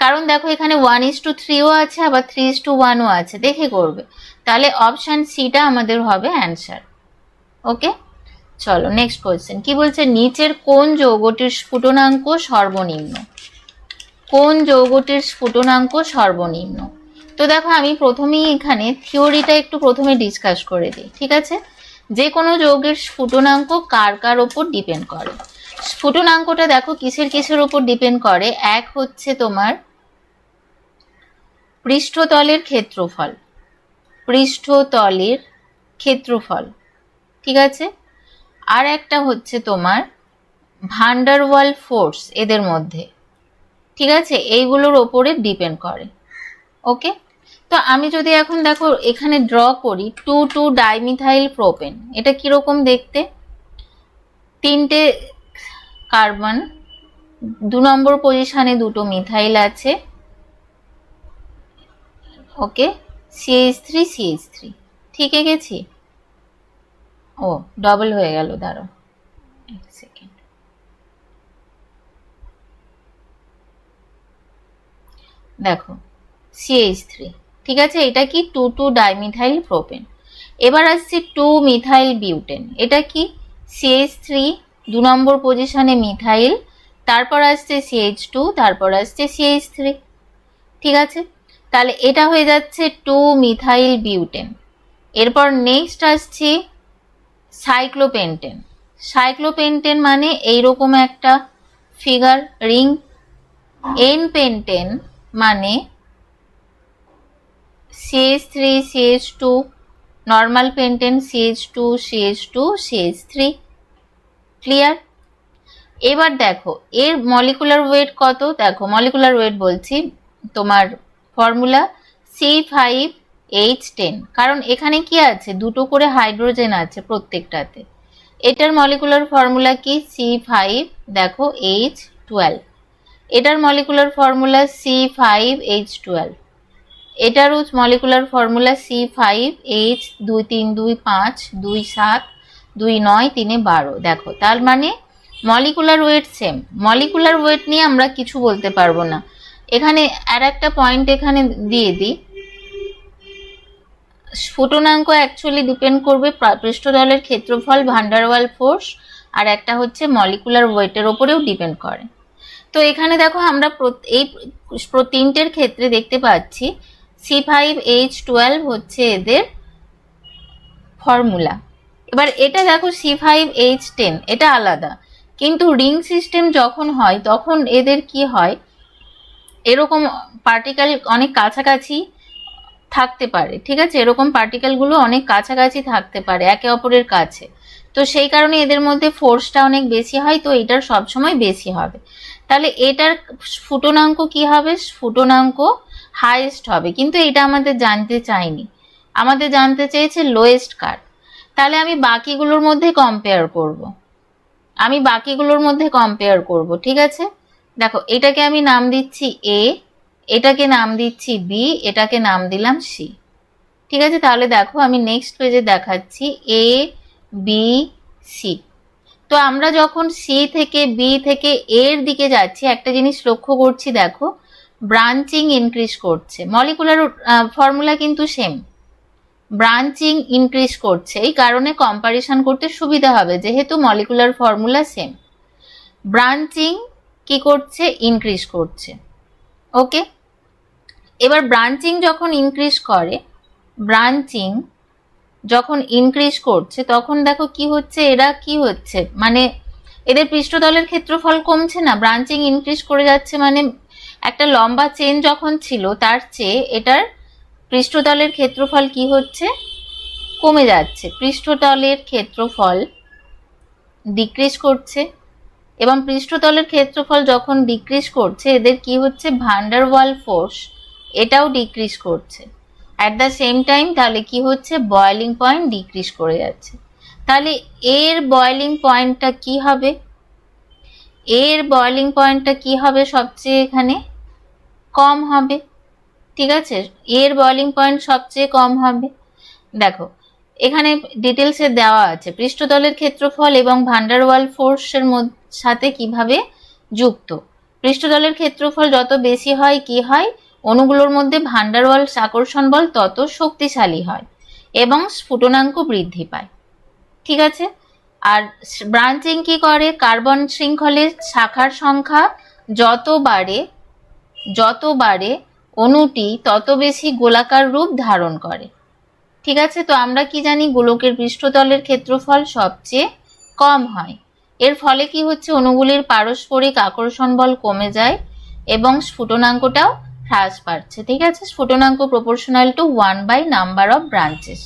কারণ দেখো এখানে 1:3ও আছে আবার 3:1ও আছে, দেখে করবে, তাহলে অপশন সিটা আমাদের হবে অ্যান্সার। ওকে, চলো নেক্সট কোয়েশ্চেন কি বলছে, নিচের কোন যৌগটির স্ফুটনাঙ্ক সর্বনিম্ন, কোন যৌগটির স্ফুটনাঙ্ক সর্বনিম্ন। তো দেখো আমি প্রথমেই এখানে থিওরিটা একটু প্রথমে ডিসকাস করে দিই, ঠিক আছে, যে কোনো যৌগের স্ফুটনাঙ্ক কার কার ওপর ডিপেন্ড করে, স্ফুটনাঙ্কটা দেখো কিসের কিসের ওপর ডিপেন্ড করে, এক হচ্ছে তোমার পৃষ্ঠতলের ক্ষেত্রফল, পৃষ্ঠতলের ক্ষেত্রফল, ঠিক আছে, আর একটা হচ্ছে তোমার ভান ডার ওয়াল ফোর্স এদের মধ্যে, ঠিক আছে, এইগুলোর ওপরে ডিপেন্ড করে। ওকে, তো আমি যদি এখন দেখো এখানে ড্র করি 2,2 ডাইমিথাইল প্রোপেন, এটা কিরকম দেখতে, তিনটে কার্বন, 2 নম্বর পজিশনে দুটো মিথাইল আছে, ওকে, CH3 CH3, ঠিক গেছি, ও ডবল হয়ে গেল, দাঁড়াও এক সেকেন্ড, দেখো CH3, ঠিক আছে, এটা কি 2,2 ডাইমিথাইল প্রোপেন। এবার আসছে 2 মিথাইল বিউটেন, এটা কি CH3 2 নম্বর পজিশনে মিথাইল, তারপর আসছে CH2, তারপর আসছে CH3, ঠিক আছে, তাহলে এটা হয়ে যাচ্ছে 2 মিথাইল বিউটেন। এরপর নেক্সট আসছে সাইক্লোপেন্টেন। সাইক্লোপেন্টেন মানে এইরকম একটা ফিগার রিং। এন পেন্টেন মানে CH3 CH2, normal pentane CH2 CH2 CH3, clear. এবার দেখো এর মলিকুলার ওয়েট কত, দেখো মলিকুলার ওয়েট বলছি, তোমার ফর্মুলা C5H10, কারণ এখানে কি আছে, দুটো করে হাইড্রোজেন আছে প্রত্যেকটাতে। এটার মলিকুলার ফর্মুলা কি C5, দেখো H12, এটার মলিকুলার ফর্মুলা C5H12, এটারও মলিকুলার ফর্মুলা C5H, 2 3 2 5 2 7 2 9 3 12, দেখো তার মানে molecular weight same. Molecular weight নিয়ে আমরা কিছু বলতে পারবো না। এখানে আর একটা পয়েন্ট এখানে দিয়ে দিই, স্ফুটনাঙ্ক অ্যাকচুয়ালি ডিপেন্ড করবে পৃষ্ঠতলের ক্ষেত্রফল, ভান ডার ওয়াল ফোর্স, আর একটা হচ্ছে মলিকুলার ওয়েটের ওপরেও ডিপেন্ড করে। তো এখানে দেখো আমরা এই তিনটের ক্ষেত্রে দেখতে পাচ্ছি C5H12 হচ্ছে এদের ফর্মুলা। এবার এটা দেখো C5H10, এটা আলাদা, কিন্তু রিং সিস্টেম যখন হয় তখন এদের কি হয়, এরকম পার্টিকেল অনেক কাছাকাছি থাকতে পারে, ঠিক আছে, এরকম পার্টিকেলগুলো অনেক কাছাকাছি থাকতে পারে একে অপরের কাছে, তো সেই কারণে এদের মধ্যে ফোর্সটা অনেক বেশি হয়, তো এটার সবসময় বেশি হবে। তাহলে এটার স্ফুটনাঙ্ক কি হবে, স্ফুটনাঙ্ক হাইয়েস্ট হবে, কিন্তু এটা আমাদের জানতে চাইনি, আমাদের জানতে চেয়েছে লোয়েস্ট কার। তাহলে আমি বাকিগুলোর মধ্যে কম্পেয়ার করব, ঠিক আছে। দেখো এটাকে আমি নাম দিচ্ছি A, এটাকে নাম দিচ্ছি B, এটাকে নাম দিলাম C, ঠিক আছে। তাহলে দেখো আমি নেক্সট পেজে দেখাচ্ছি A B C। তো আমরা যখন C থেকে B থেকে A এর দিকে যাচ্ছি একটা জিনিস লক্ষ্য করছি, দেখো ব্রাঞ্চিং ইনক্রিজ করছে, মলিকুলার ফর্মুলা কিন্তু সেম, ব্রাঞ্চিং ইনক্রিজ করছে, এই কারণে কম্পারিশন করতে সুবিধা হবে, যেহেতু মলিকুলার ফর্মুলা সেম, ব্রাঞ্চিং কি করছে, ইনক্রিজ করছে, ওকে। এবার ব্রাঞ্চিং যখন ইনক্রিজ করছে তখন দেখো কি হচ্ছে, এরা কি হচ্ছে, মানে এদের পৃষ্ঠতলের ক্ষেত্রফল কমছে না, ব্রাঞ্চিং ইনক্রিজ করে যাচ্ছে, মানে একটা লম্বা চেন যখন ছিল তার চেয়ে এটার পৃষ্ঠতলের ক্ষেত্রফল কি হচ্ছে, কমে যাচ্ছে, পৃষ্ঠতলের ক্ষেত্রফল ডিক্রিজ করছে, এবং পৃষ্ঠতলের ক্ষেত্রফল যখন ডিক্রিজ করছে এদের কি হচ্ছে, ভান ডার ওয়াল ফোর্স এটাও ডিক্রিজ করছে অ্যাট দ্য সেম টাইম, তাহলে কি হচ্ছে, বয়েলিং পয়েন্ট ডিক্রিজ করে যাচ্ছে। তাহলে এর বয়েলিং পয়েন্টটা কি হবে, সবচেয়ে এখানে কম হবে, ঠিক আছে, এর বয়েলিং পয়েন্ট সবচেয়ে কম হবে। দেখো এখানে ডিটেলসে দেওয়া আছে পৃষ্ঠতলের ক্ষেত্রফল এবং ভান ডার ওয়াল ফোর্সের সাথে কিভাবে যুক্ত। পৃষ্ঠতলের ক্ষেত্রফল যত বেশি হয় কি হয়, অণুগুলোর মধ্যে ভান ডার ওয়াল আকর্ষণ বল তত শক্তিশালী হয় এবং স্ফুটনাঙ্ক বৃদ্ধি পায়, ঠিক আছে। আর ব্রাঞ্চিং কি করে, কার্বন শৃঙ্খলের শাখার সংখ্যা যত বাড়ে অণুটি তত বেশি গোলাকার রূপ ধারণ করে, ঠিক আছে। তো আমরা কি জানি, গোলকের পৃষ্ঠতলের ক্ষেত্রফল সবচেয়ে কম হয়, এর ফলে কি হচ্ছে, অণুগুলির পারস্পরিক আকর্ষণ বল কমে যায় এবং স্ফুটনাঙ্কটাও হ্রাস পাচ্ছে, ঠিক আছে, স্ফুটনাঙ্ক proportional to 1 by number of branches,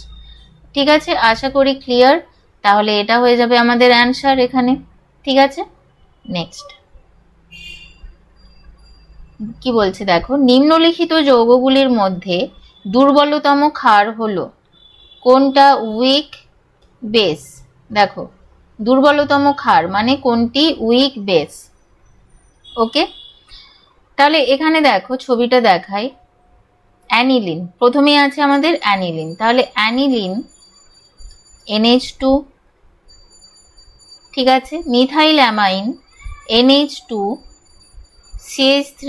ঠিক আছে। আশা করি ক্লিয়ার। তাহলে এটা হয়ে যাবে আমাদের অ্যান্সার এখানে, ঠিক আছে। নেক্সট কি বলছে দেখো, নিম্নলিখিত যৌগগুলির মধ্যে দুর্বলতম ক্ষার হলো কোনটা, উইক বেস। দেখো দুর্বলতম ক্ষার মানে কোনটি, উইক বেস, ওকে। তাহলে এখানে দেখো ছবিটা দেখাই, অ্যানিলিন প্রথমে আছে আমাদের অ্যানিলিন, তাহলে অ্যানিলিন NH2, ঠিক আছে, মিথাইল অ্যামাইন NH2 CH3,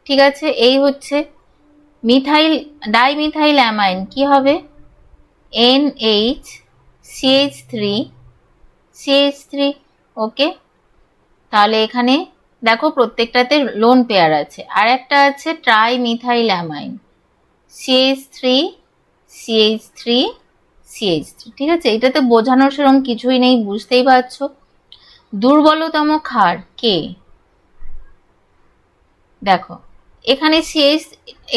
ঠিক আছে, এই হচ্ছে মিথাইল ডাইমিথাইল অ্যামাইন কি হবে NH CH3 ওকে। তাহলে এখানে দেখো প্রত্যেকটাতে লোন পেয়ার আছে। আর একটা আছে ট্রাইমিথাইল অ্যামাইন CH3 ঠিক আছে, এটাতে বোঝানোর সেরকম কিছুই নেই, বুঝতেই পারছো। দুর্বলতম ক্ষার কে, দেখো এখানে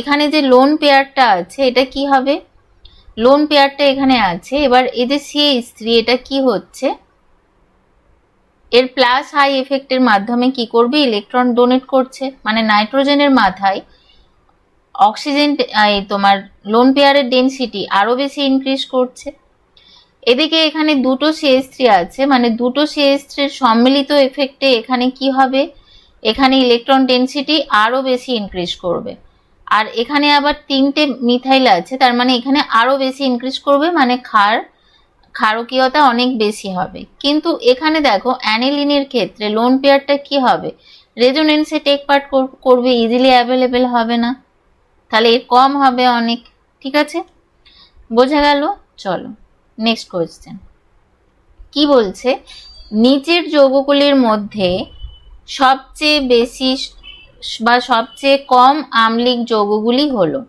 এখানে যে লোন পেয়ারটা আছে এটা কি হবে, লোন পেয়ারটা এখানে আছে। এবার এই যে CH3 এটা কি হচ্ছে, এর প্লাস হাই এফেক্টের মাধ্যমে কি করবে, ইলেকট্রন ডোনেট করছে, মানে নাইট্রোজেনের মাথায় অক্সিজেন তোমার লোন পেয়ারের ডেনসিটি আরো বেশি ইনক্রিজ করছে। এদিকে এখানে দুটো CH3 আছে, মানে দুটো CH3 এর সম্মিলিত এফেক্টে এখানে কি হবে, এখানে ইলেকট্রন ডেনসিটি আরো বেশি ইনক্রিজ করবে। আর এখানে আবার তিনটে মিথাইল আছে, তার মানে এখানে আরো বেশি ইনক্রিজ করবে, মানে ক্ষারকীয়তা অনেক বেশি হবে। কিন্তু এখানে দেখো অ্যানিলিনের ক্ষেত্রে লোন পেয়ারটা কি হবে, রেজোনেন্সে টেক পার্ট করবে, ইজিলি অ্যাভেলেবেল হবে না, তাহলে এর কম হবে অনেক। ঠিক আছে, বোঝা গেল। চলো নেক্সট কোয়েশ্চেন কি বলছে, নিচের যৌগগুলির মধ্যে সবচেয়ে বেশি বা সবচেয়ে কম আম্লিক যৌগগুলি হলো,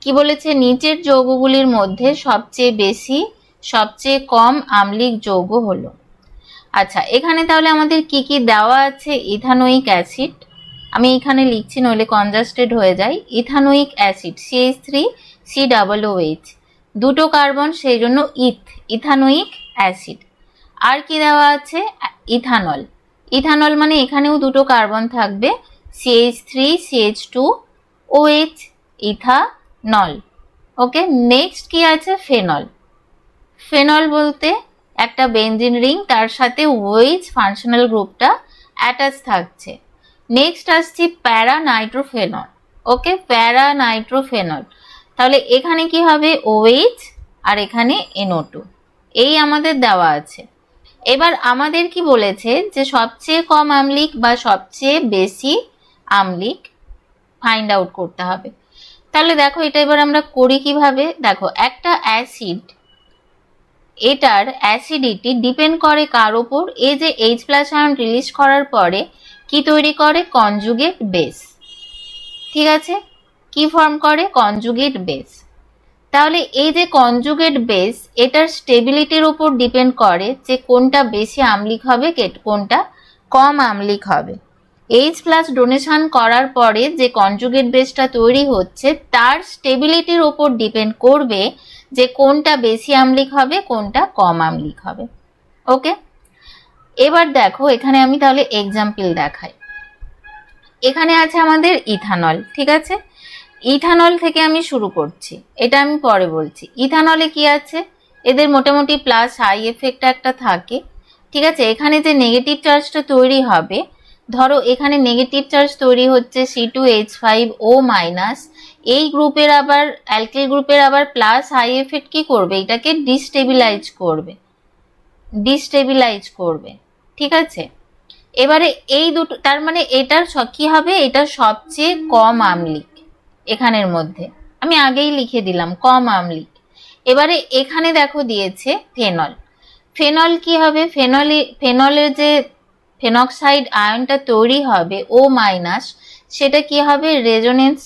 কি বলেছে, নিচের যৌগগুলির মধ্যে সবচেয়ে বেশি সবচেয়ে কম আম্লিক যৌগ হলো। আচ্ছা, এখানে তাহলে আমাদের কি কি দেওয়া আছে, ইথানোয়িক অ্যাসিড, আমি এখানে লিখছি নইলে কনজাস্টেড হয়ে যায়, ইথানোয়িক অ্যাসিড CH3COOH, দুটো কার্বন সেই জন্য ইথানোয়িক অ্যাসিড। আর কি দেওয়া আছে, ইথানল মানে এখানেও দুটো কার্বন থাকবে, CH3CH2OH, ইথানল। ওকে, নেক্সট কি আছে, ফেনল বলতে একটা বেনজিন রিং, তার সাথে OH ফাংশনাল গ্রুপটা অ্যাটাচ থাকছে। নেক্সট আসছি প্যারানাইট্রোফেনল। ওকে, প্যারানাইট্রোফেনল, তাহলে এখানে কি হবে OH আর এখানে NO2, এই আমাদের দেওয়া আছে। এবার আমাদের কি বলেছে যে সবচেয়ে কম আম্লিক বা সবচেয়ে বেশি আম্লিক ফাইন্ড আউট করতে হবে। তাহলে দেখো এটা এবার আমরা করি কিভাবে, দেখো একটা অ্যাসিড, এটার অ্যাসিডিটি ডিপেন্ড করে কার উপর, এই যে H+ আয়ন রিলিজ করার পরে কি তৈরি করে, কনজুগেট বেস। ঠিক আছে, কি ফর্ম করে, কনজুগেট বেস। তাহলে এই যে কনজুগেট বেস, এটার স্টেবিলিটির উপর ডিপেন্ড করে যে কোনটা বেশি আম্লিক হবে কোনটা কম আম্লিক হবে। H+ ডোনেশন করার পরে যে কনজুগেট বেসটা তৈরি হচ্ছে তার স্টেবিলিটির উপর ডিপেন্ড করবে যে কোনটা বেশি আম্লিক হবে কোনটা কম আম্লিক হবে। ওকে, এবার দেখো এখানে আমি তাহলে এক্সাম্পল দেখাই। এখানে আছে আমাদের ইথানল, ঠিক আছে, ইথানল থেকে আমি শুরু করছি, এটা আমি পরে বলছি। ইথানলে কি আছে, এদের মোটামুটি প্লাস হাই এফেক্ট একটা থাকে। ঠিক আছে, এখানে যে নেগেটিভ চার্জটা তৈরি হবে, ধরো এখানে নেগেটিভ চার্জ তৈরি হচ্ছে C2H5O-, এই গ্রুপের আবার অ্যালকিল গ্রুপের আবার প্লাস হাই এফেক্ট কি করবে, এটাকে ডিস্টেবিলাইজ করবে। ঠিক আছে, এবারে এই দুটো, তার মানে এটার কি হবে, এটা সবচেয়ে কম আম্লিক, এখানের মধ্যে আমি আগেই লিখে দিলাম কম আম্লিক। এবারে এখানে দেখো দিয়েছে ফেনল কি হবে, ফেনলের যে ফেনক্সাইড আয়নটা তৈরি হবে O-, সেটা কি হবে, রেজোনেন্স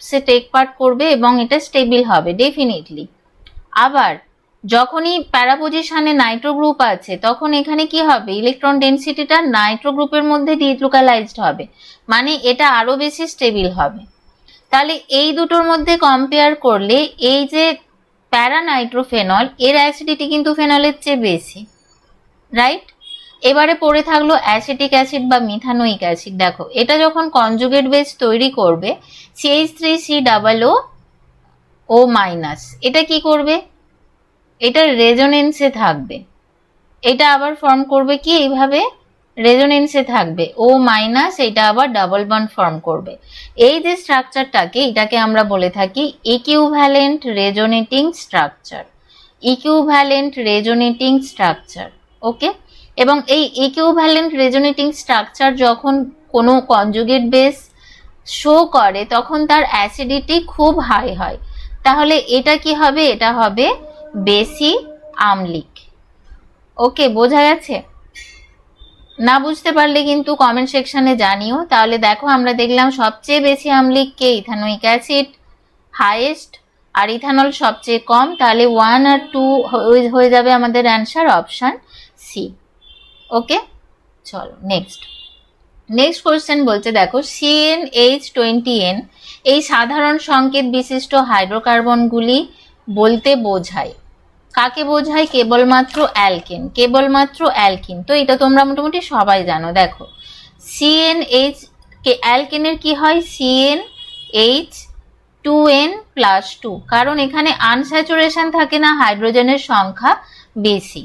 সে টেক পার্ট করবে এবং এটা স্টেবল হবে ডেফিনেটলি। আবার যখনই প্যারা পজিশনে নাইট্রো গ্রুপ আছে তখন এখানে কি হবে, ইলেকট্রন ডেনসিটিটা নাইট্রো গ্রুপের মধ্যে ডিলোকালাইজড হবে, মানে এটা আরো বেশি স্টেবল হবে। তাহলে এই দুটোর মধ্যে কম্পেয়ার করলে এই যে প্যারানাইট্রোফেনল, এর অ্যাসিডিটি কিন্তু ফেনলের চেয়ে বেশি, রাইট। এবারে পড়ে থাকলো অ্যাসিটিক অ্যাসিড বা মিথানোয়িক অ্যাসিড। দেখো এটা যখন কনজুগেট বেস তৈরি করবে CH3COO-, এটা কি করবে, এটা রেজোনেন্সে থাকবে, এটা আবার ফর্ম করবে কি এইভাবে, রেজোনেন্সে থাকবে O-, এটা আবার ডাবল বন্ড ফর্ম করবে। এই যে স্ট্রাকচারটাকে, এটাকে আমরা বলে থাকি ইকুইভ্যালেন্ট রেজোনেটিং স্ট্রাকচার। ওকে, এবং এই ইকুইভ্যালেন্ট রেজোনেটিং স্ট্রাকচার যখন কোনো কনজুগেট বেস শো করে তখন তার অ্যাসিডিটি খুব হাই হয়। তাহলে এটা কি হবে? এটা হবে বেশি আম্লিক। ওকে, বোঝা গেছে? না বুঝতে পারলে কিন্তু কমেন্ট সেকশনে জানিও। তাহলে দেখো আমরা দেখলাম সবচেয়ে বেশি আম্লিক কে? ইথানোয়িক অ্যাসিড হাইয়েস্ট, আর ইথানল সবচেয়ে কম। তাহলে 1 আর 2 হয়ে যাবে আমাদের অ্যান্সার অপশন সি। ওকে, চলো নেক্সট কোশ্চেন বলছে দেখো CnH20n এই সাধারণ সংকেত বিশিষ্ট হাইড্রোকার্বনগুলি বলতে বোঝায় কাকে? বোঝায় কেবলমাত্র অ্যালকেন, তো এটা তোমরা মোটামুটি সবাই জানো। দেখো CnH অ্যালকেনের কি হয়? CnH2n+2, কারণ এখানে আনস্যাচুরেশন থাকে না, হাইড্রোজেনের সংখ্যা বেশি।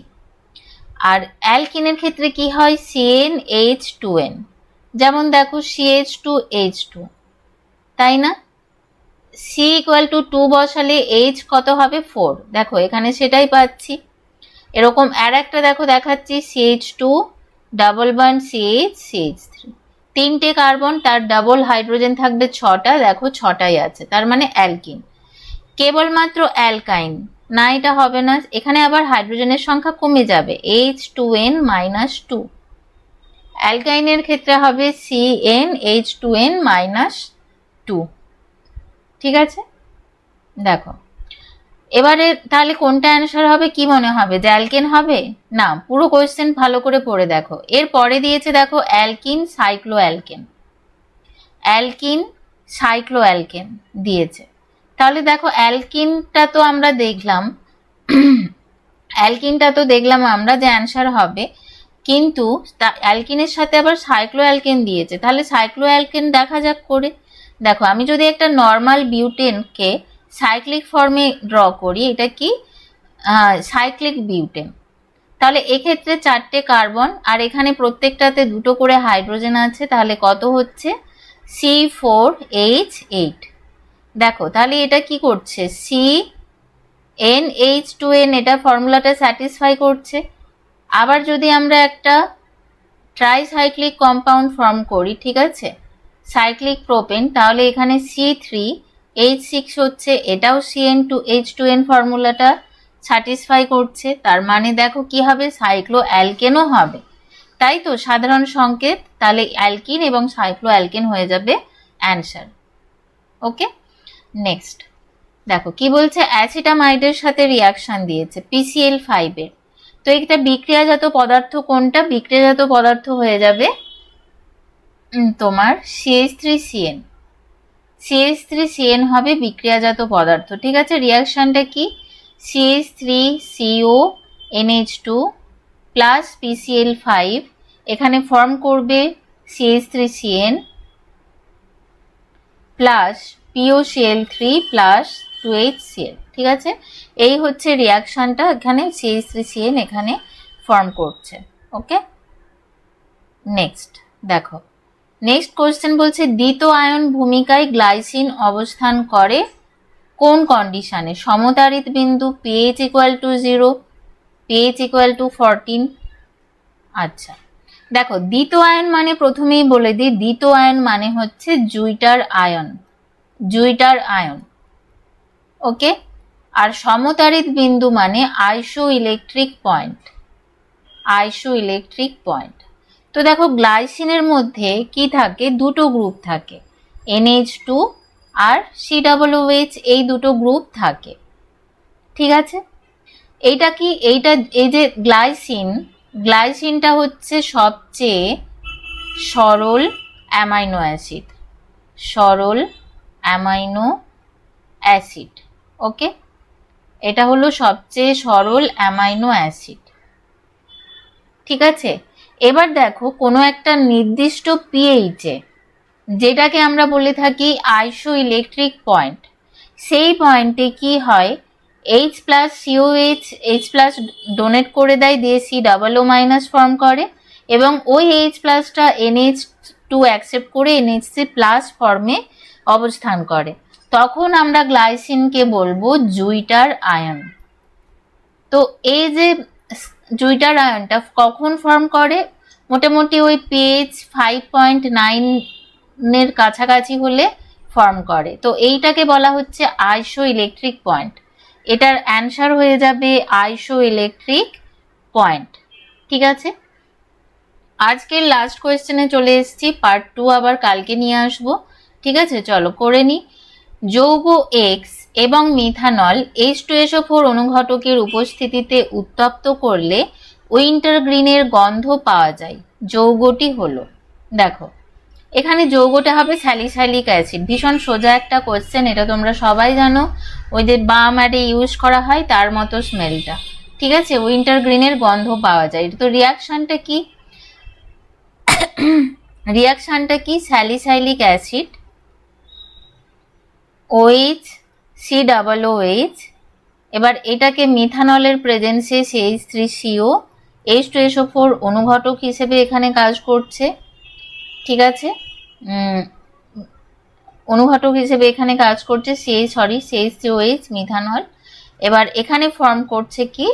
আর অ্যালকিনের ক্ষেত্রে কি হয়? CnH2n, যেমন দেখো CH2H2, তাই না? C = 2 বসালে H কত হবে? 4। দেখো এখানে সেটাই পাচ্ছি। এরকম আর একটা দেখো দেখাচ্ছি CH2 ডাবল বন্ড CH3, তিনটে কার্বন, তার ডাবল হাইড্রোজেন থাকবে 6টা, দেখো 6টাই আছে, তার মানে অ্যালকিন। কেবলমাত্র অ্যালকাইন না, এটা হবে না, এখানে আবার হাইড্রোজেনের সংখ্যা কমে যাবে, H2n-2। অ্যালকাইনের ক্ষেত্রে হবে CnH2n-2। ঠিক আছে, দেখো এবারে তাহলে কোনটা অ্যান্সার হবে? কি মনে হবে যে অ্যালকেন হবে? না, পুরো কোয়েশ্চেন ভালো করে পড়ে দেখো। এর পরে দিয়েছে দেখো অ্যালকিন সাইক্লোঅ্যালকেন দিয়েছে। তাহলে দেখো অ্যালকিনটা তো আমরা দেখলাম আমরা যে অ্যান্সার হবে, কিন্তু অ্যালকিনের সাথে আবার সাইক্লোঅ্যালকেন দিয়েছে। তাহলে সাইক্লোঅ্যালকেন দেখা যাক করে। দেখো আমি যদি একটা নর্মাল বিউটেনকে সাইক্লিক ফর্মে ড্র করি, এটা কি? Cyclic butane. তাহলে এক্ষেত্রে 4টে কার্বন, আর এখানে প্রত্যেকটাতে 2টো করে হাইড্রোজেন আছে, তাহলে কত হচ্ছে? C4H8। দেখো তাহলে এটা কি করছে? CnH2n, এটা ফর্মুলাটা স্যাটিসফাই করছে। আবার যদি আমরা একটা ট্রাইসাইক্লিক কম্পাউন্ড ফর্ম করি, ঠিক আছে, সাইক্লিক প্রোপেন, তাহলে এখানে C3H6 হচ্ছে, এটাও CnH2n ফর্মুলাটা স্যাটিসফাই করছে। তার মানে দেখো কি হবে? সাইক্লোঅ্যালকেনও হবে, তাই তো? সাধারণ সংকেত, তাহলে অ্যালকিন এবং সাইক্লোঅ্যালকেন হয়ে যাবে অ্যান্সার। ওকে, নেক্সট দেখো কি বলছে, অ্যাসিটামাইডের সাথে রিয়াকশন দিয়েছে PCl5 এর। তো এটা বিক্রিয়াজাত পদার্থ কোনটা? বিক্রিয়াজাত পদার্থ হয়ে যাবে তোমার CH3CN হবে বিক্রিয়াজাত পদার্থ। ঠিক আছে, রিয়াকশনটা কি? CH3CONH2 প্লাস PCl5, এখানে ফর্ম করবে CH3CN plus POCl3 plus 2HCl। ঠিক আছে, এই হচ্ছে রিয়াকশনটা, এখানে CH3CN এখানে ফর্ম করছে। ওকে, নেক্সট দেখো নেক্সট কোশ্চেন বলছে দ্বিত আয়ন ভূমিকায় গ্লাইসিন অবস্থান করে কোন কন্ডিশনে? সমতাড়িত বিন্দু, pH = 0, pH = 14। আচ্ছা দেখো দ্বিত আয়ন মানে প্রথমেই বলে দিই, দ্বিত আয়ন মানে হচ্ছে জুইটার আয়ন। ওকে, আর সমতাড়িত বিন্দু মানে আইসোইলেকট্রিক পয়েন্ট। তো দেখো গ্লাইসিনের মধ্যে কি থাকে? 2টো গ্রুপ থাকে, NH2 আর COOH, এই 2টো গ্রুপ থাকে। ঠিক আছে, এইটা কি? এই যে গ্লাইসিনটা হচ্ছে সবচেয়ে সরল অ্যামাইনো অ্যাসিড। ওকে, এটা হলো সবচেয়ে সরল অ্যামাইনো অ্যাসিড। ঠিক আছে, এবার দেখো কোনো একটা নির্দিষ্ট পিএইচে, যেটাকে আমরা বলে থাকি আইসোইলেকট্রিক পয়েন্ট, সেই পয়েন্টে কি হয়? H+COH ডোনেট করে দেয়, দিয়ে C+O- ফর্ম করে, এবং ওই H+টা NH2 অ্যাকসেপ্ট করে NH3+ ফর্মে অবস্থান করে। তখন আমরা গ্লাইসিনকে বলবো জুইটার আয়ন। তো এই যে জুইটার আয়নটা কখন ফর্ম করে? মোটামুটি ওই pH 5.9 এর কাছাকাছি হলে ফর্ম করে। তো এইটাকে বলা হচ্ছে আইসো ইলেকট্রিক পয়েন্ট। এটার অ্যান্সার হয়ে যাবে আইসো ইলেকট্রিক পয়েন্ট। ঠিক আছে, আজকের লাস্ট কোয়েশ্চেনে চলে এসেছি, পার্ট 2 আবার কালকে নিয়ে আসবো। ঠিক আছে, চলো করে নি। যৌগ এক্স এবং মিথানল H2SO4 অনুঘটকের উপস্থিতিতে উত্তপ্ত করলে উইন্টারগ্রিনের গন্ধ পাওয়া যায়। যৌগটি হলো, দেখো এখানে যৌগটা হবে স্যালিসাইলিক অ্যাসিড। ভীষণ সোজা একটা কোয়েশ্চেন, এটা তোমরা সবাই জানো, ওই যে বাম অ্যাডে ইউজ করা হয় তার মতো স্মেলটা। ঠিক আছে, উইন্টারগ্রিনের গন্ধ পাওয়া যায়। তো রিয়াকশনটা কি? রিয়াকশনটা কি? স্যালিসাইলিক অ্যাসিড OH COOH, এবার এটাকে মিথানলের প্রেজেন্সে CH3CO H2SO4 অনুঘটক হিসেবে এখানে কাজ করছে। ঠিক আছে, অনুঘটক হিসেবে এখানে কাজ করছে CH3OH মিথানল। এবার এখানে ফর্ম করছে কি?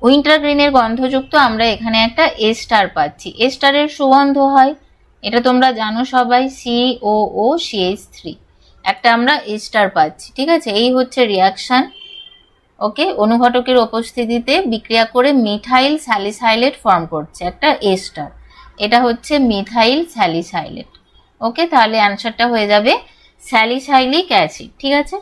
উইন্টারগ্রিনের গন্ধযুক্ত আমরা এখানে একটা এস্টার পাচ্ছি। এস্টারের সুগন্ধ হয়, এটা তোমরা জানো সবাই, COOCH3 একটা আমরা এস্টার পাচ্ছি। ঠিক আছে, এই হচ্ছে রিয়াকশন। ওকে, অনুঘটকের উপস্থিতিতে বিক্রিয়া করে মিথাইল স্যালিসাইলেট ফর্ম করছে একটা এস্টার, এটা হচ্ছে মিথাইল স্যালিসাইলেট। ওকে, তাহলে অ্যান্সারটা হয়ে যাবে স্যালিসাইলিক অ্যাসিড। ঠিক আছে,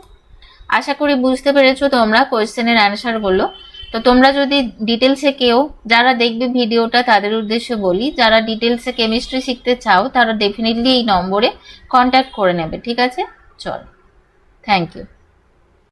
আশা করি বুঝতে পেরেছো তোমরা কোয়েশ্চেনের অ্যান্সারগুলো। তো তোমরা যদি ডিটেলসে কেউ যারা দেখবে ভিডিওটা তাদের উদ্দেশ্যে বলি, যারা ডিটেলসে কেমিস্ট্রি শিখতে চাও তারা ডেফিনেটলি এই নম্বরে কন্ট্যাক্ট করে নেবে। ঠিক আছে, চল, থ্যাংক ইউ।